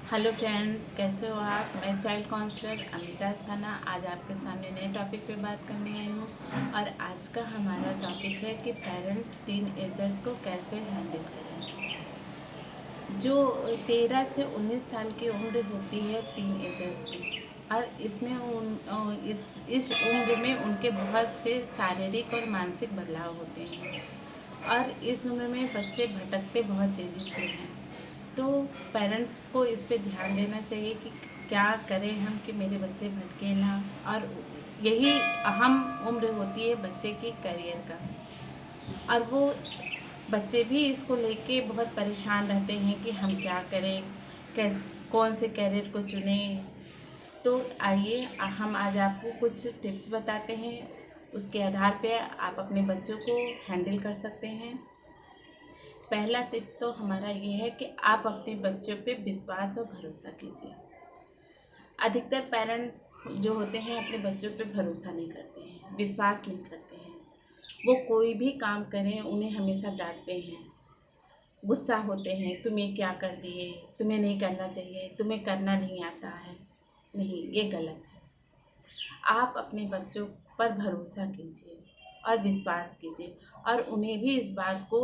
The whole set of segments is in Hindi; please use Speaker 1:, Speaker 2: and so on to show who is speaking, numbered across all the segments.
Speaker 1: हेलो फ्रेंड्स, कैसे हो आप। मैं चाइल्ड काउंसलर अमिता अस्थाना आज आपके सामने नए टॉपिक पे बात करने आई हूँ। और आज का हमारा टॉपिक है कि पेरेंट्स टीन एजर्स को कैसे हैंडल करें। जो 13 से 19 साल की उम्र होती है टीन एजर्स की, और इसमें इस उम्र में उनके बहुत से शारीरिक और मानसिक बदलाव होते हैं। और इस उम्र में बच्चे भटकते बहुत तेज़ी से हैं। तो पेरेंट्स को इस पे ध्यान देना चाहिए कि क्या करें हम कि मेरे बच्चे भटके ना। और यही अहम उम्र होती है बच्चे की करियर का। और वो बच्चे भी इसको लेके बहुत परेशान रहते हैं कि हम क्या करें, कैस कौन से करियर को चुनें। तो आइए हम आज आपको कुछ टिप्स बताते हैं, उसके आधार पे आप अपने बच्चों को हैंडल कर सकते हैं। पहला टिप्स तो हमारा ये है कि आप अपने बच्चों पे विश्वास और भरोसा कीजिए। अधिकतर पेरेंट्स जो होते हैं अपने बच्चों पे भरोसा नहीं करते हैं, विश्वास नहीं करते हैं। वो कोई भी काम करें उन्हें हमेशा डांटते हैं, गुस्सा होते हैं, तुम ये क्या कर दिए, तुम्हें नहीं करना चाहिए, तुम्हें करना नहीं आता है। नहीं, ये गलत है। आप अपने बच्चों पर भरोसा कीजिए और विश्वास कीजिए, और उन्हें भी इस बात को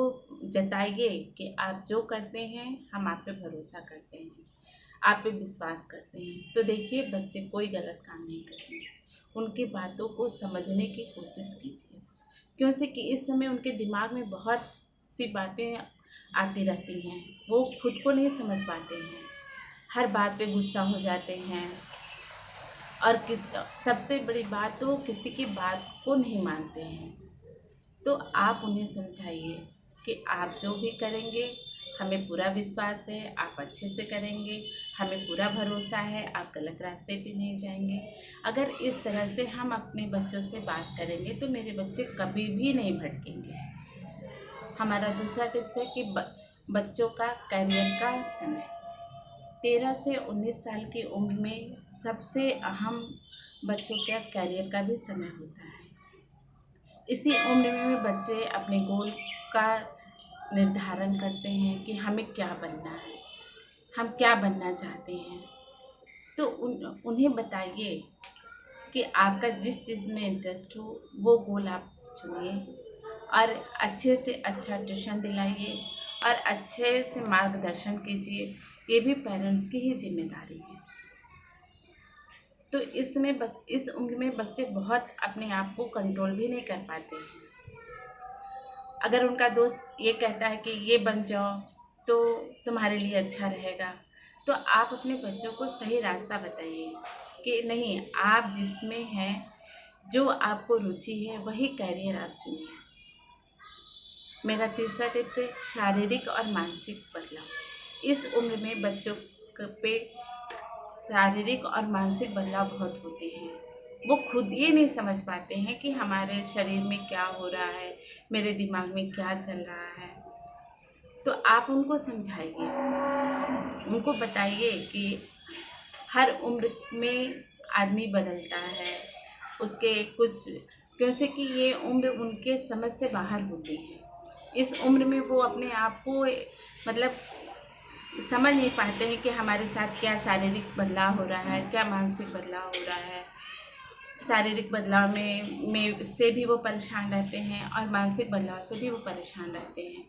Speaker 1: जताइए कि आप जो करते हैं हम आप पे भरोसा करते हैं, आप पे विश्वास करते हैं। तो देखिए, बच्चे कोई गलत काम नहीं करेंगे। उनकी बातों को समझने की कोशिश कीजिए, क्योंकि कि इस समय उनके दिमाग में बहुत सी बातें आती रहती हैं। वो खुद को नहीं समझ पाते हैं, हर बात पे गुस्सा हो जाते हैं। और सबसे बड़ी बात तो किसी की बात को नहीं मानते हैं। तो आप उन्हें समझाइए कि आप जो भी करेंगे हमें पूरा विश्वास है, आप अच्छे से करेंगे, हमें पूरा भरोसा है, आप गलत रास्ते पे नहीं जाएंगे। अगर इस तरह से हम अपने बच्चों से बात करेंगे तो मेरे बच्चे कभी भी नहीं भटकेंगे। हमारा दूसरा टिप्स है कि बच्चों का करियर का समय। 13 से 19 साल की उम्र में सबसे अहम बच्चों का करियर का भी समय होता है। इसी उम्र में बच्चे अपने गोल का निर्धारण करते हैं कि हमें क्या बनना है, हम क्या बनना चाहते हैं। तो उन्हें बताइए कि आपका जिस चीज़ में इंटरेस्ट हो वो गोल आप चुनिए, और अच्छे से अच्छा ट्यूशन दिलाइए और अच्छे से मार्गदर्शन कीजिए। ये भी पेरेंट्स की ही जिम्मेदारी है। तो इस उम्र में बच्चे बहुत अपने आप को कंट्रोल भी नहीं कर पाते हैं। अगर उनका दोस्त ये कहता है कि ये बन जाओ तो तुम्हारे लिए अच्छा रहेगा, तो आप अपने बच्चों को सही रास्ता बताइए कि नहीं, आप जिसमें हैं, जो आपको रुचि है वही करियर आप चुनिए। मेरा तीसरा टिप्स है शारीरिक और मानसिक बदलाव। इस उम्र में बच्चों पे शारीरिक और मानसिक बदलाव बहुत होते हैं। वो खुद ये नहीं समझ पाते हैं कि हमारे शरीर में क्या हो रहा है, मेरे दिमाग में क्या चल रहा है। तो आप उनको समझाइए, उनको बताइए कि हर उम्र में आदमी बदलता है, उसके कुछ, क्योंकि कि ये उम्र उनके समझ से बाहर होती है। इस उम्र में वो अपने आप को मतलब समझ नहीं पाते हैं कि हमारे साथ क्या शारीरिक बदलाव हो रहा है, क्या मानसिक बदलाव हो रहा है। शारीरिक बदलाव में से भी वो परेशान रहते हैं और मानसिक बदलाव से भी वो परेशान रहते हैं।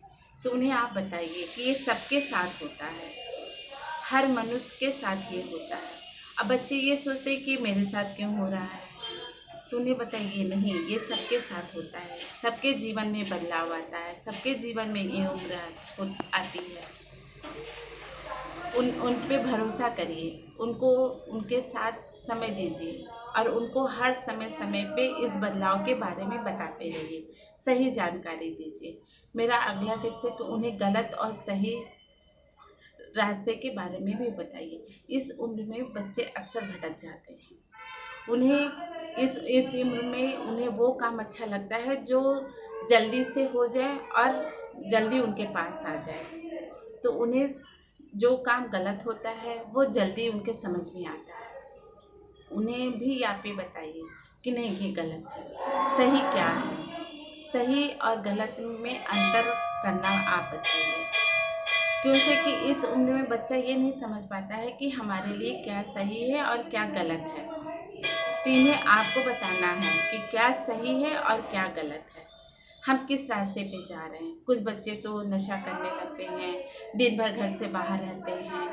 Speaker 1: तो उन्हें आप बताइए कि ये सबके साथ होता है, हर मनुष्य के साथ ये होता है। अब बच्चे ये सोचते हैं कि मेरे साथ क्यों हो रहा है, तो उन्हें बताइए नहीं, ये सबके साथ होता है, सबके जीवन में बदलाव आता है, सबके जीवन में ये उम्र आती है। उन पे भरोसा करिए, उनको उनके साथ समय दीजिए और उनको हर समय समय पे इस बदलाव के बारे में बताते रहिए, सही जानकारी दीजिए। मेरा अगला टिप्स है कि उन्हें गलत और सही रास्ते के बारे में भी बताइए। इस उम्र में बच्चे अक्सर भटक जाते हैं। उन्हें इस उम्र में उन्हें वो काम अच्छा लगता है जो जल्दी से हो जाए और जल्दी उनके पास आ जाए। तो उन्हें जो काम गलत होता है वो जल्दी उनके समझ में आता है। उन्हें भी आप ये बताइए कि नहीं, ये गलत है, सही क्या है। सही और गलत में अंतर करना आप बताइए। क्योंकि कि इस उम्र में बच्चा ये नहीं समझ पाता है कि हमारे लिए क्या सही है और क्या गलत है। तो इन्हें आपको बताना है कि क्या सही है और क्या गलत है, हम किस रास्ते पे जा रहे हैं। कुछ बच्चे तो नशा करने लगते हैं, दिन भर घर से बाहर रहते हैं,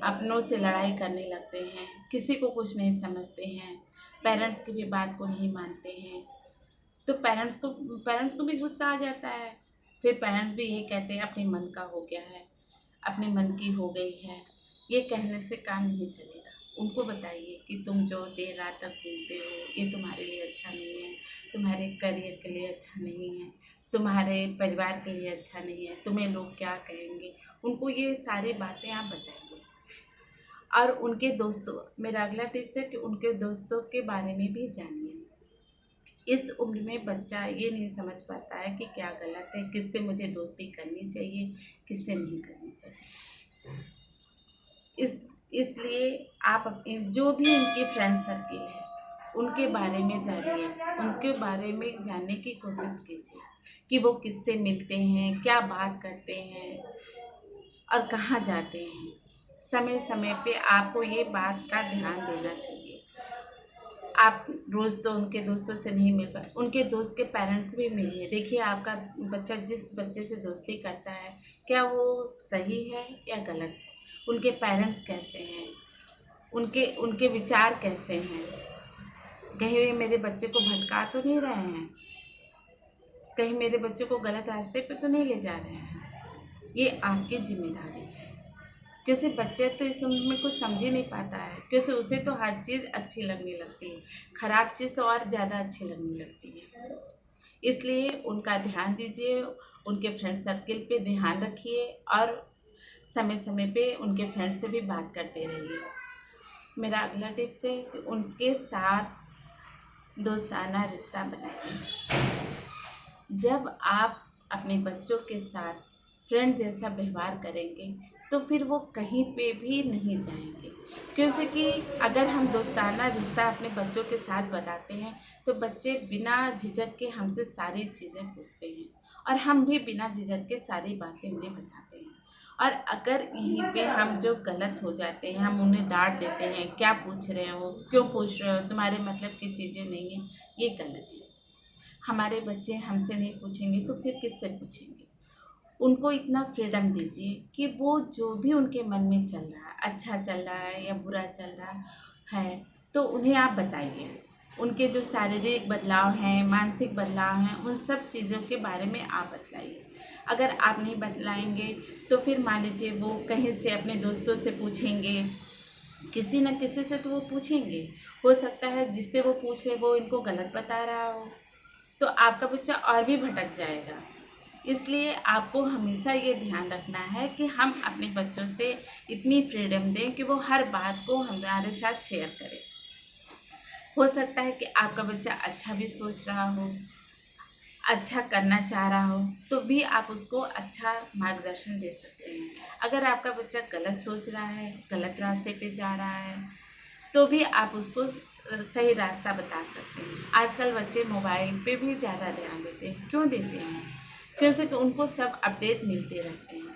Speaker 1: अपनों से लड़ाई करने लगते हैं, किसी को कुछ नहीं समझते हैं, पेरेंट्स की भी बात को नहीं मानते हैं। तो पेरेंट्स को भी गुस्सा आ जाता है। फिर पेरेंट्स भी यही कहते हैं अपने मन का हो गया है, अपने मन की हो गई है। ये कहने से काम नहीं चलेगा। उनको बताइए कि तुम जो देर रात तक घूमते हो ये तुम्हारे लिए अच्छा नहीं है, तुम्हारे करियर के लिए अच्छा नहीं है, तुम्हारे परिवार के लिए अच्छा नहीं है, तुम्हें लोग क्या कहेंगे। उनको ये सारी बातें आप बताइए। और उनके दोस्तों, मेरा अगला टिप्स है कि उनके दोस्तों के बारे में भी जानिए। इस उम्र में बच्चा ये नहीं समझ पाता है कि क्या गलत है, किससे मुझे दोस्ती करनी चाहिए, किससे नहीं करनी चाहिए। इसलिए आप अपने जो भी उनके फ्रेंड सर्किल है उनके बारे में जानिए, उनके बारे में जानने की कोशिश कीजिए कि वो किससे मिलते हैं, क्या बात करते हैं और कहाँ जाते हैं। समय समय पे आपको ये बात का ध्यान देना चाहिए। आप रोज़ तो उनके दोस्तों से नहीं मिल पाए, उनके दोस्त के पेरेंट्स भी मिलिए। देखिए आपका बच्चा जिस बच्चे से दोस्ती करता है क्या वो सही है या गलत है, उनके पेरेंट्स कैसे हैं, उनके उनके विचार कैसे हैं, कहीं वे मेरे बच्चे को भटका तो नहीं रहे हैं, कहीं मेरे बच्चे को गलत रास्ते पे तो नहीं ले जा रहे हैं। ये आपकी जिम्मेदारी है। क्योंकि बच्चे तो इस उम्र में कुछ समझ ही नहीं पाता है, क्योंकि उसे तो हर चीज़ अच्छी लगने लगती है, खराब चीज़ तो और ज़्यादा अच्छी लगने लगती है। इसलिए उनका ध्यान दीजिए, उनके फ्रेंड सर्किल पे ध्यान रखिए और समय समय पे उनके फ्रेंड से भी बात करते रहिए। मेरा अगला टिप्स है कि उनके साथ दोस्ताना रिश्ता बनाइए। जब आप अपने बच्चों के साथ फ्रेंड जैसा व्यवहार करेंगे तो फिर वो कहीं पे भी नहीं जाएंगे। क्योंकि कि अगर हम दोस्ताना रिश्ता अपने बच्चों के साथ बनाते हैं तो बच्चे बिना झिझक के हमसे सारी चीज़ें पूछते हैं और हम भी बिना झिझक के सारी बातें उन्हें बताते हैं। और अगर यहीं पे हम जो गलत हो जाते हैं, हम उन्हें डांट देते हैं, क्या पूछ रहे हो, क्यों पूछ रहे हो, तुम्हारे मतलब की चीज़ें नहीं है, ये गलत है। हमारे बच्चे हमसे नहीं पूछेंगे तो फिर किससे पूछेंगे। उनको इतना फ्रीडम दीजिए कि वो जो भी उनके मन में चल रहा है, अच्छा चल रहा है या बुरा चल रहा है, तो उन्हें आप बताइए। उनके जो शारीरिक बदलाव हैं, मानसिक बदलाव हैं, उन सब चीज़ों के बारे में आप बतलाइए। अगर आप नहीं बतलाएंगे तो फिर मान लीजिए वो कहीं से अपने दोस्तों से पूछेंगे, किसी न किसी से तो वो पूछेंगे। हो सकता है जिससे वो पूछे वो इनको गलत बता रहा हो, तो आपका बच्चा और भी भटक जाएगा। इसलिए आपको हमेशा ये ध्यान रखना है कि हम अपने बच्चों से इतनी फ्रीडम दें कि वो हर बात को हमारे साथ शेयर करें। हो सकता है कि आपका बच्चा अच्छा भी सोच रहा हो, अच्छा करना चाह रहा हो, तो भी आप उसको अच्छा मार्गदर्शन दे सकते हैं। अगर आपका बच्चा गलत सोच रहा है, गलत रास्ते पे जा रहा है, तो भी आप उसको सही रास्ता बता सकते हैं। आजकल बच्चे मोबाइल पे भी ज़्यादा ध्यान देते हैं। क्यों देते हैं? क्योंकि उनको सब अपडेट मिलते रहते हैं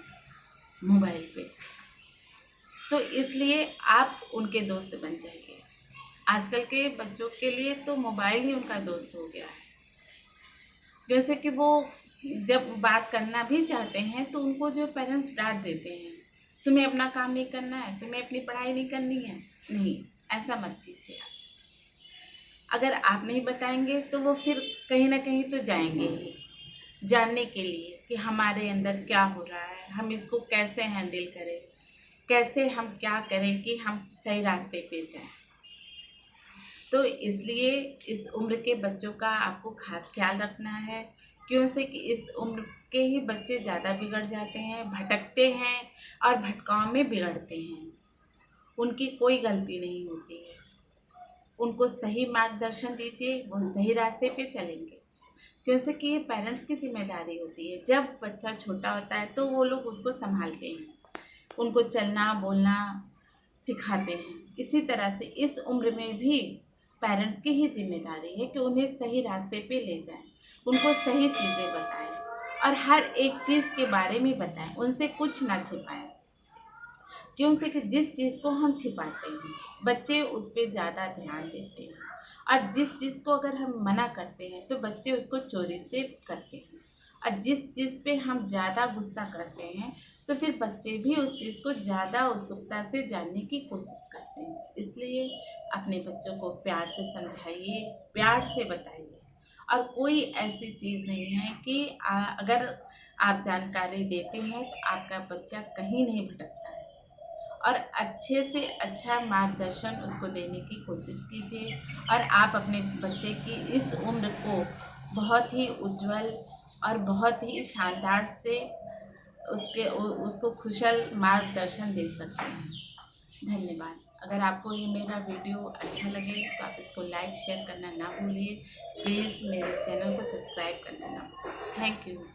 Speaker 1: मोबाइल पे। तो इसलिए आप उनके दोस्त बन जाइए। आजकल के बच्चों के लिए तो मोबाइल ही उनका दोस्त हो गया है। जैसे कि वो जब बात करना भी चाहते हैं तो उनको जो पेरेंट्स डांट देते हैं, तुम्हें अपना काम नहीं करना है, तुम्हें अपनी पढ़ाई नहीं करनी है। नहीं, ऐसा मत कीजिए। अगर आप नहीं बताएंगे तो वो फिर कहीं ना कहीं तो जाएंगे ही, जानने के लिए कि हमारे अंदर क्या हो रहा है, हम इसको कैसे हैंडल करें, कैसे हम क्या करें कि हम सही रास्ते पे जाएं। तो इसलिए इस उम्र के बच्चों का आपको खास ख्याल रखना है। क्यों से कि इस उम्र के ही बच्चे ज़्यादा बिगड़ जाते हैं, भटकते हैं और भटकाव में बिगड़ते हैं। उनकी कोई गलती नहीं होती है। उनको सही मार्गदर्शन दीजिए, वो सही रास्ते पे चलेंगे। क्योंकि कि ये पेरेंट्स की जिम्मेदारी होती है। जब बच्चा छोटा होता है तो वो लोग उसको संभालते हैं, उनको चलना बोलना सिखाते हैं। इसी तरह से इस उम्र में भी पेरेंट्स की ही जिम्मेदारी है कि उन्हें सही रास्ते पे ले जाएं, उनको सही चीज़ें बताएं और हर एक चीज़ के बारे में बताएं, उनसे कुछ ना छिपाएं। क्यों से कि जिस चीज़ को हम छिपाते हैं बच्चे उस पर ज़्यादा ध्यान देते हैं, और जिस चीज़ को अगर हम मना करते हैं तो बच्चे उसको चोरी से करते हैं, और जिस चीज़ पे हम ज़्यादा गुस्सा करते हैं तो फिर बच्चे भी उस चीज़ को ज़्यादा उत्सुकता से जानने की कोशिश करते हैं। इसलिए अपने बच्चों को प्यार से समझाइए, प्यार से बताइए, और कोई ऐसी चीज़ नहीं है कि अगर आप जानकारी देते हैं तो आपका बच्चा कहीं नहीं भटकता है। और अच्छे से अच्छा मार्गदर्शन उसको देने की कोशिश कीजिए, और आप अपने बच्चे की इस उम्र को बहुत ही उज्जवल और बहुत ही शानदार से उसको कुशल मार्गदर्शन दे सकते हैं। धन्यवाद। अगर आपको ये मेरा वीडियो अच्छा लगे तो आप इसको लाइक शेयर करना ना भूलिए। प्लीज़ मेरे चैनल को सब्सक्राइब करना ना भूलिए। Thank you.